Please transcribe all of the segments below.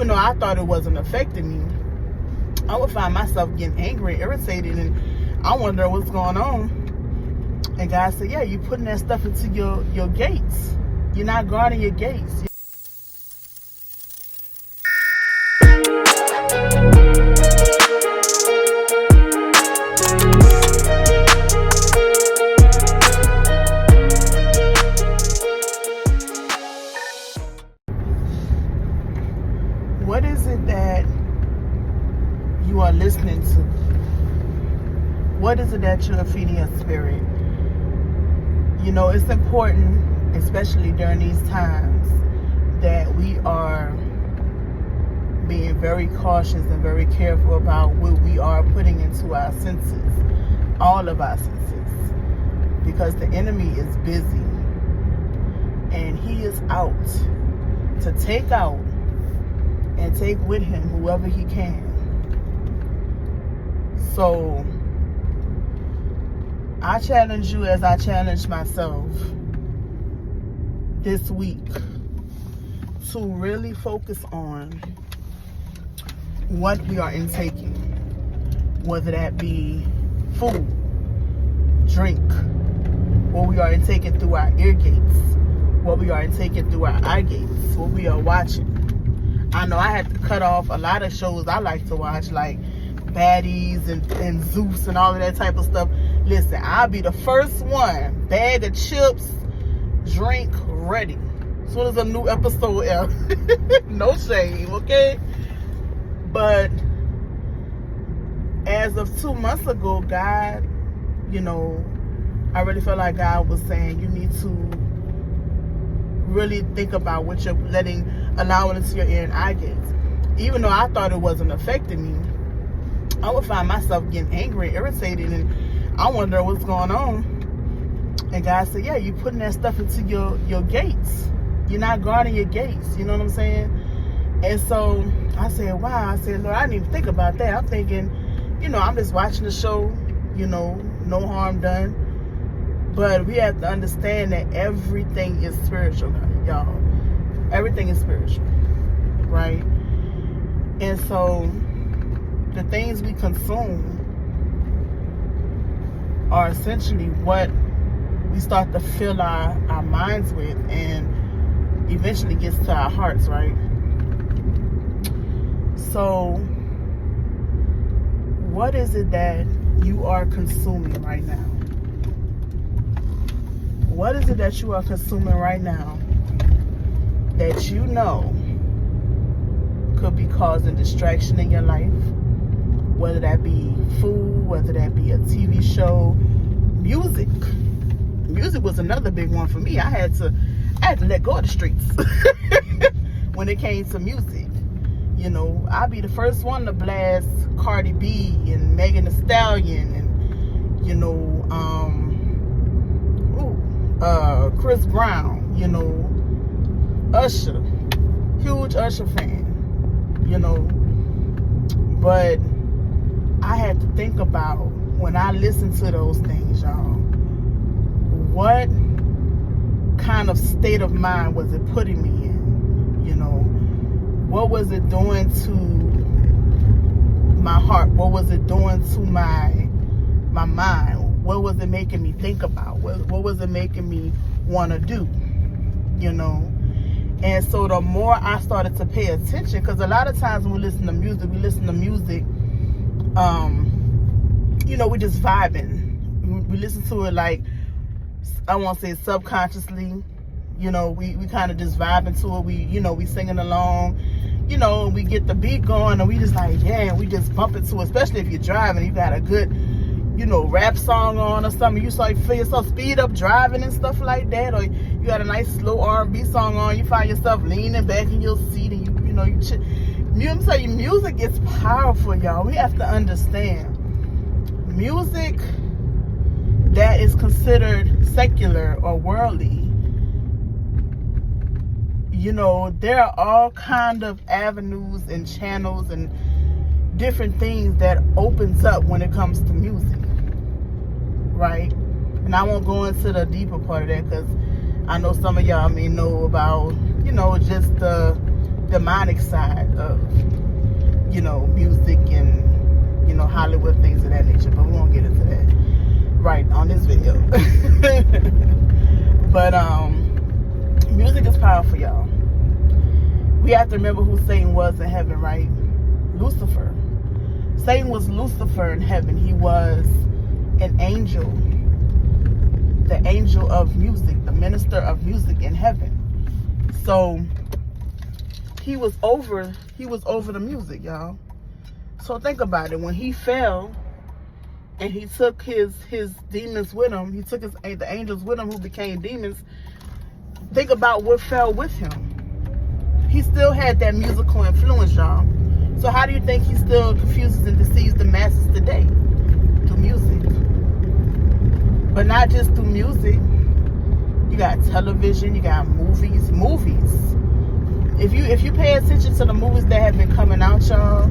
Even though I thought it wasn't affecting me, I would find myself getting angry and irritated, and I wonder what's going on. And God said, yeah, you're putting that stuff into your gates. You're not guarding your gates. What is it that you are listening to? What is it that you're feeding your spirit? You know, it's important, especially during these times, that we are being very cautious and very careful about what we are putting into our senses, all of our senses, because the enemy is busy and he is out to take out and take with him whoever he can. So I challenge you, as I challenge myself this week, to really focus on what we are intaking, whether that be food, drink, what we are intaking through our ear gates, what we are intaking through our eye gates, what we are watching. I know I had to cut off a lot of shows I like to watch, like Baddies and Zeus and all of that type of stuff. Listen, I'll be the first one, bag of chips, drink ready, as soon as a new episode airs. No shame, okay? But as of 2 months ago, God, I really felt like God was saying, you need to really think about what you're allowing into your ear and eye gates. Even though I thought it wasn't affecting me, I would find myself getting angry and irritated, and I wonder what's going on. And God said, yeah, you're putting that stuff into your gates. You're not guarding your gates. You know what I'm saying? And so I said, wow. I said, Lord, I didn't even think about that. I'm thinking, I'm just watching the show, no harm done. But we have to understand that everything is spiritual, y'all. Everything is spiritual, right? And so the things we consume are essentially what we start to fill our minds with, and eventually gets to our hearts, right? So what is it that you are consuming right now? What is it that you are consuming right now that you know could be causing distraction in your life? Whether that be food, whether that be a TV show, music. Music was another big one for me. I had to let go of the streets when it came to music. I'd be the first one to blast Cardi B and Megan Thee Stallion and Chris Brown, Usher, huge Usher fan, but I had to think about, when I listened to those things, y'all, what kind of state of mind was it putting me in? What was it doing to my heart? What was it doing to my mind? What was it making me think about? What was it making me want to do? And so the more I started to pay attention, because a lot of times when we listen to music, we just vibing. We listen to it like, I won't say subconsciously, we kind of just vibing to it. We singing along, and we get the beat going, and we just like, yeah, and we just bump it to it, especially if you're driving, you got a good, rap song on or something, you feel yourself speed up driving and stuff like that, or you got a nice slow R&B song on, you find yourself leaning back in your seat, and I'm telling you, music is powerful, y'all. We have to understand, music that is considered secular or worldly, there are all kind of avenues and channels and different things that opens up when it comes to music, right? And I won't go into the deeper part of that, because I know some of y'all may know about, just the demonic side of, music and, Hollywood, things of that nature. But we won't get into that right on this video. But music is powerful, y'all. We have to remember who Satan was in heaven, right? Lucifer. Satan was Lucifer in heaven. He was an angel, the angel of music, the minister of music in heaven. So he was over the music, y'all. So think about it. When he fell and he took his demons with him, he took the angels with him who became demons. Think about what fell with him. He still had that musical influence, y'all. So how do you think he still confuses and deceives the masses today? Through music. But not just through music. You got television, you got movies. If you pay attention to the movies that have been coming out, y'all,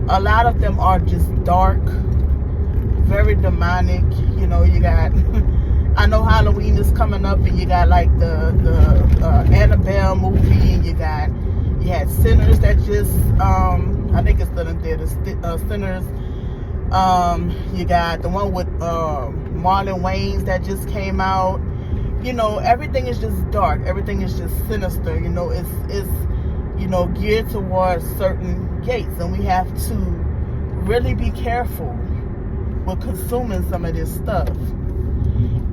a lot of them are just dark, very demonic. You got I know Halloween is coming up, and you got like the Annabelle movie, and you had Sinners that just I think it's still in theater, Sinners. You got the one with Marlon Wayans that just came out. Everything is just dark. Everything is just sinister. It's geared towards certain gates, and we have to really be careful with consuming some of this stuff.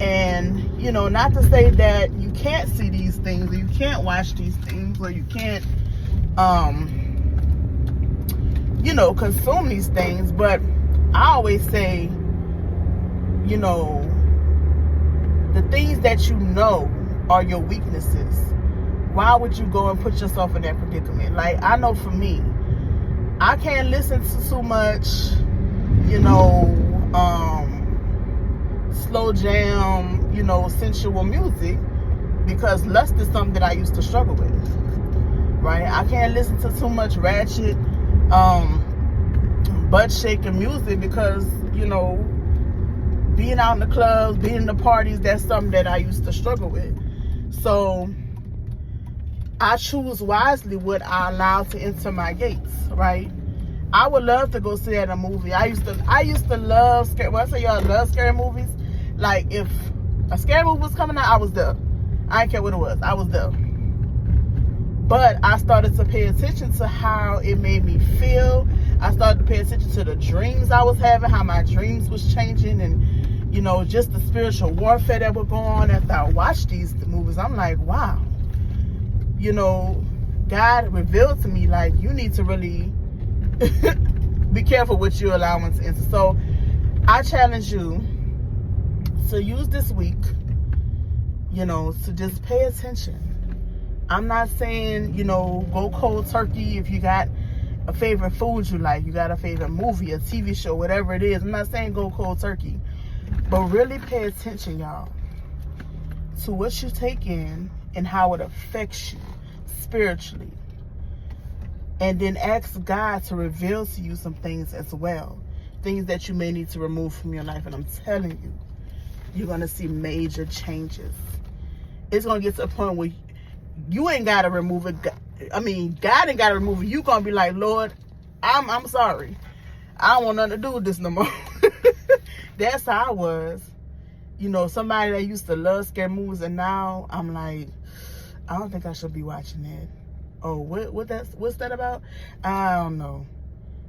And not to say that you can't see these things, or you can't watch these things, or you can't consume these things, but I always say, the things that are your weaknesses, why would you go and put yourself in that predicament? Like, I know for me, I can't listen to too much, slow jam, sensual music, because lust is something that I used to struggle with, right? I can't listen to too much ratchet, butt shaking music, because, being out in the clubs, being in the parties, that's something that I used to struggle with. So I choose wisely what I allow to enter my gates, right? I would love to go see a movie. I used to love scary. When I say y'all love scary movies, like if a scary movie was coming out, I was there. I didn't care what it was. I was there. But I started to pay attention to how it made me feel. I started to pay attention to the dreams I was having, how my dreams was changing, and just the spiritual warfare that would go on after I watched these movies. I'm like, wow. God revealed to me, like, you need to really be careful what you're allowing to enter. So I challenge you to use this week, to just pay attention. I'm not saying, go cold turkey if you got a favorite food you like, you got a favorite movie, a TV show, whatever it is. I'm not saying go cold turkey. But really pay attention, y'all, to what you take in and how it affects you spiritually. And then ask God to reveal to you some things as well. Things that you may need to remove from your life. And I'm telling you, you're going to see major changes. It's going to get to a point where you ain't got to remove it. I mean, God ain't got to remove it. You're going to be like, Lord, I'm sorry. I don't want nothing to do with this no more. That's how I was. Somebody that used to love scary movies, and now I'm like, I don't think I should be watching that. Oh, what's that about? I don't know.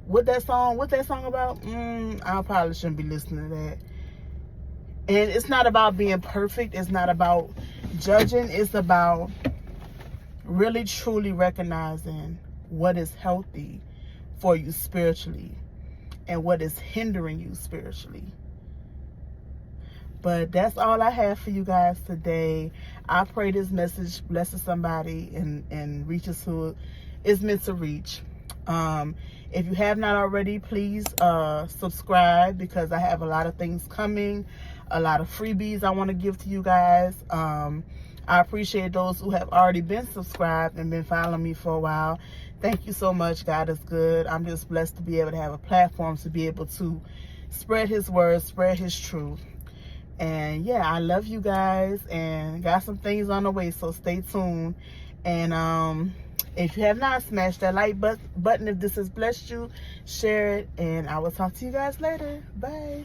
What's that song about? I probably shouldn't be listening to that. And it's not about being perfect. It's not about judging. It's about really truly recognizing what is healthy for you spiritually and what is hindering you spiritually. But that's all I have for you guys today. I pray this message blesses somebody and reaches who it's meant to reach. If you have not already, please subscribe, because I have a lot of things coming, a lot of freebies I want to give to you guys. I appreciate those who have already been subscribed and been following me for a while. Thank you so much. God is good. I'm just blessed to be able to have a platform to be able to spread his word, spread his truth. And yeah, I love you guys, and got some things on the way, so stay tuned. And If you have not, smash that like button if this has blessed you. Share it, and I will talk to you guys later. Bye.